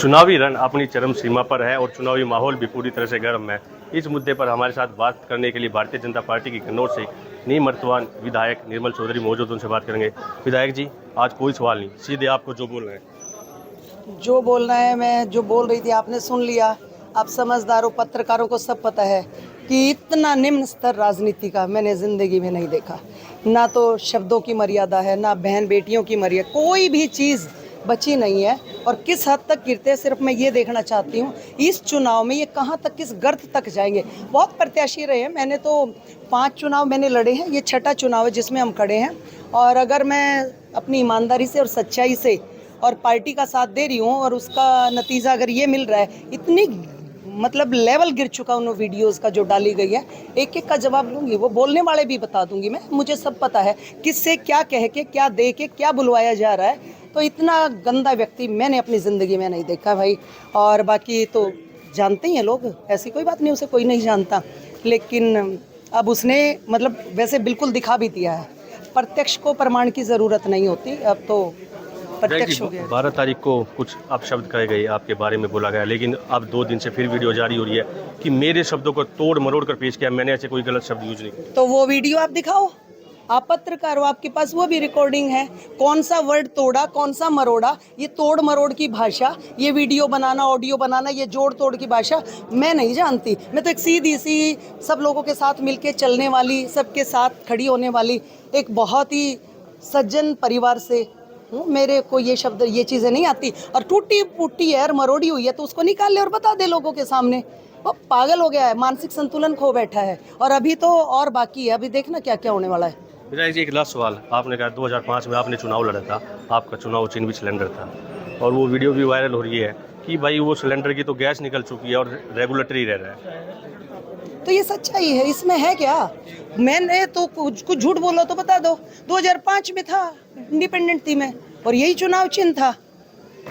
चुनावी रण अपनी चरम सीमा पर है और चुनावी माहौल भी पूरी तरह से गर्म है। इस मुद्दे पर हमारे साथ बात करने के लिए भारतीय जनता पार्टी की कन्नौज से निवर्तमान विधायक निर्मल चौधरी मौजूद, उनसे बात करेंगे। विधायक जी, आज कोई सवाल नहीं, सीधे आपको जो बोलना है। जो बोलना है, मैं जो बोल रही थी आपने सुन लिया। आप समझदारों, पत्रकारों को सब पता है कि इतना निम्न स्तर राजनीति का मैंने जिंदगी में नहीं देखा। ना तो शब्दों की मर्यादा है, ना बहन बेटियों की मर्यादा, कोई भी चीज़ बची नहीं है। और किस हद तक गिरते हैं, सिर्फ मैं ये देखना चाहती हूँ इस चुनाव में ये कहाँ तक, किस गर्त तक जाएंगे। बहुत प्रत्याशी रहे हैं, मैंने तो 5 चुनाव मैंने लड़े हैं, ये 6ठा चुनाव है जिसमें हम खड़े हैं। और अगर मैं अपनी ईमानदारी से और सच्चाई से और पार्टी का साथ दे रही हूँ और उसका नतीजा अगर ये मिल रहा है, इतनी मतलब लेवल गिर चुका उन वीडियोस का जो डाली गई है, एक एक का जवाब लूंगी। वो बोलने वाले भी बता दूंगी मैं, मुझे सब पता है किससे क्या कह के, क्या दे के, क्या बुलवाया जा रहा है। तो इतना गंदा व्यक्ति मैंने अपनी ज़िंदगी में नहीं देखा भाई। और बाकी तो जानते ही हैं लोग, ऐसी कोई बात नहीं, उसे कोई नहीं जानता। लेकिन अब उसने मतलब वैसे बिल्कुल दिखा भी दिया है। प्रत्यक्ष को प्रमाण की ज़रूरत नहीं होती, अब तो प्रत्यक्ष हो गया। 12 तारीख को कुछ आप शब्द कहे गए, आपके बारे में बोला गया, लेकिन अब 2 दिन से फिर वीडियो जारी हो रही है कि मेरे शब्दों को तोड़ मरोड़ कर पेश किया, मैंने ऐसे कोई गलत शब्द यूज नहीं किया। तो वो वीडियो आप दिखाओ, आप पत्रकार हो, आपके पास वो भी रिकॉर्डिंग है। कौन सा वर्ड तोड़ा, कौन सा मरोड़ा, ये तोड़ मरोड़ की भाषा, ये वीडियो बनाना, ऑडियो बनाना, ये जोड़ तोड़ की भाषा मैं नहीं जानती। मैं तो एक सीधी सी सब लोगों के साथ मिलके चलने वाली, सबके साथ खड़ी होने वाली एक बहुत ही सज्जन परिवार से हूँ। मेरे को ये शब्द, ये चीज़ें नहीं आती। और टूटी फूटी है और मरोड़ी हुई है तो उसको निकाल ले और बता दे लोगों के सामने। वो पागल हो गया है, मानसिक संतुलन खो बैठा है। और अभी तो और बाकी है, अभी देखना क्या क्या होने वाला है। विधायक जी, एक लास्ट सवाल। आपने कहा 2005 में आपने चुनाव लड़ा था, आपका चुनाव चिन्ह भी सिलेंडर था, और वो वीडियो भी वायरल हो रही है कि भाई वो सिलेंडर की तो गैस निकल चुकी है और रेगुलेटरी रह रहा है। तो ये सच्चाई है, इसमें है क्या? मैंने तो कुछ झूठ बोला तो बता दो। 2005 में था, इंडिपेंडेंट थी मैं, और यही चुनाव चिन्ह था।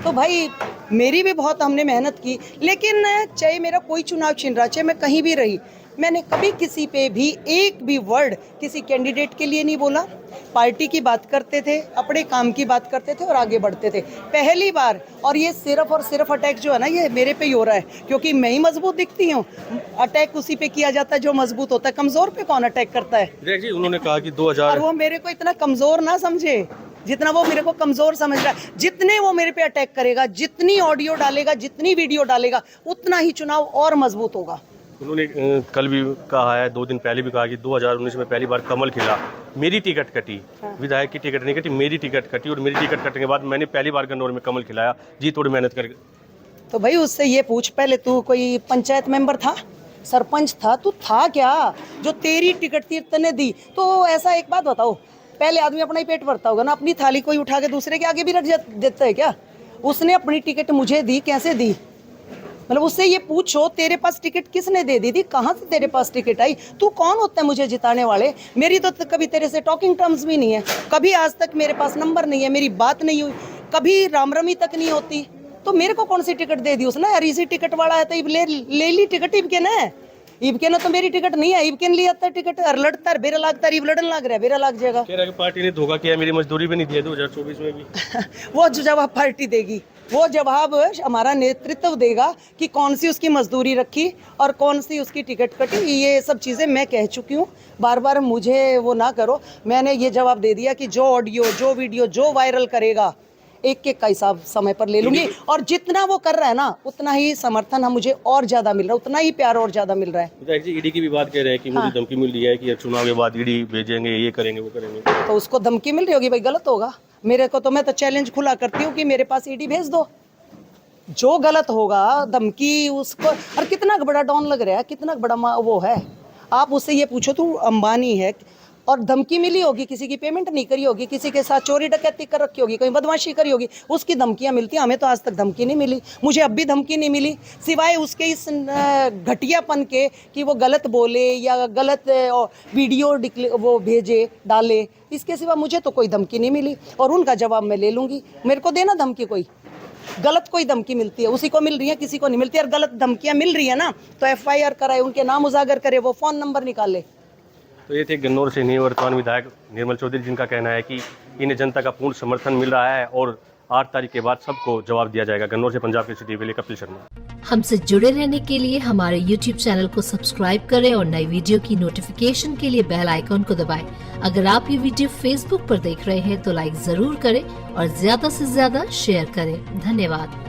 तो भाई मेरी भी बहुत हमने मेहनत की, लेकिन चाहे मेरा कोई चुनाव चिन्ह रहा, चाहे मैं कहीं भी रही, मैंने कभी किसी पे भी एक भी वर्ड किसी कैंडिडेट के लिए नहीं बोला। पार्टी की बात करते थे, अपने काम की बात करते थे और आगे बढ़ते थे। पहली बार, और ये सिर्फ और सिर्फ अटैक जो है ना, ये मेरे पे ही हो रहा है, क्योंकि मैं ही मजबूत दिखती हूँ। अटैक उसी पे किया जाता है जो मजबूत होता है, कमजोर पे कौन अटैक करता है? जी, उन्होंने कहा कि 2000, और वो मेरे को इतना कमजोर ना समझे जितना वो मेरे को कमजोर समझ रहा है। जितने वो मेरे पे अटैक करेगा, जितनी ऑडियो डालेगा, जितनी वीडियो डालेगा, उतना ही चुनाव और मजबूत होगा। उन्होंने कल भी कहा है, 2 दिन पहले भी कहा कि 2019 में पहली बार कमल खिला, मेरी टिकट कटी। हाँ। विधायक की टिकट नहीं कटी, मेरी टिकट कटी, और मेरी टिकट कटने के बाद मैंने पहली बार गन्नौर में कमल खिलाया जी, थोड़ी मेहनत करके। तो भाई उससे ये पूछ, पहले तू कोई पंचायत मेंबर था, सरपंच था, तू था क्या जो तेरी टिकट थी तने दी? तो ऐसा एक बात बताओ, पहले आदमी अपना ही पेट भरता होगा ना, अपनी थाली कोई उठा के दूसरे के आगे भी रख देता है क्या? उसने अपनी टिकट मुझे दी, कैसे दी? मतलब उससे ये पूछो, तेरे पास टिकट किसने दे दी थी, कहाँ से तेरे पास टिकट आई? तू कौन होता है मुझे जिताने वाले? मेरी तो कभी तेरे से टॉकिंग टर्म्स भी नहीं है, कभी आज तक मेरे पास नंबर नहीं है, मेरी बात नहीं हुई, कभी रामरमी तक नहीं होती। तो मेरे को कौन सी टिकट दे दी उसने? यार इसी टिकट वाला है तो ले ली टिकट इबके ने। इबके ने तो मेरी टिकट नहीं है, इबके ने लिया था टिकट, लड़ता बेरा लागता, इब लड़न लग रहा है, बेरा लग जाएगा। कह रहा है कि पार्टी ने धोखा किया, मेरी मजदूरी भी नहीं दी है 2024 में भी। वो जो जवाब पार्टी देगी, वो जवाब हमारा नेतृत्व देगा कि कौन सी उसकी मजदूरी रखी और कौन सी उसकी टिकट कटी। ये सब चीज़ें मैं कह चुकी हूँ, बार बार मुझे वो ना करो। मैंने ये जवाब दे दिया कि जो ऑडियो, जो वीडियो, जो वायरल करेगा, एक एक का हिसाब समय पर ले लूंगी। और जितना वो कर रहा है ना, उतना ही समर्थन हम मुझे और ज़्यादा मिल रहा है, उतना ही प्यार और ज़्यादा मिल रहा है। विधायक जी, ईडी की भी बात कह रहे हैं कि मुझे धमकी मिल रही है कि चुनाव के बाद ईडी भेजेंगे, ये करेंगे, वो करेंगे। तो उसको धमकी मिल रही होगी भाई, गलत होगा। मेरे को तो, मैं तो चैलेंज खुला करती हूँ कि मेरे पास ईडी भेज दो, जो गलत होगा धमकी उसको। और कितना बड़ा डॉन लग रहा है, कितना बड़ा वो है। आप उससे ये पूछो, तू अंबानी है और धमकी मिली होगी, किसी की पेमेंट नहीं करी होगी, किसी के साथ चोरी डकैती कर रखी होगी, कहीं बदमाशी करी होगी, उसकी धमकियां मिलती हैं। हमें तो आज तक धमकी नहीं मिली, मुझे अब भी धमकी नहीं मिली, सिवाय उसके इस घटियापन के कि वो गलत बोले या गलत वीडियो वो भेजे डाले। इसके सिवा मुझे तो कोई धमकी नहीं मिली, और उनका जवाब मैं ले लूँगी। मेरे को देना धमकी, कोई गलत कोई धमकी मिलती है उसी को मिल रही है, किसी को नहीं मिलती। और गलत धमकियां मिल रही है ना, तो FIR कराए, उनके नाम उजागर करे, वो फ़ोन नंबर निकाले। तो ये थे गन्नौर से निवर्तमान विधायक निर्मल चौधरी, जिनका कहना है कि इन्हें जनता का पूर्ण समर्थन मिल रहा है और 8 तारीख के बाद सबको जवाब दिया जाएगा। गन्नौर से पंजाब केसरी टीवी के लिए कपिल शर्मा। हमसे जुड़े रहने के लिए हमारे YouTube चैनल को सब्सक्राइब करें और नई वीडियो की नोटिफिकेशन के लिए बेल आइकॉन को दबाएं। अगर आप ये वीडियो Facebook पर देख रहे हैं तो लाइक जरूर करें और ज्यादा से ज्यादा शेयर करें। धन्यवाद।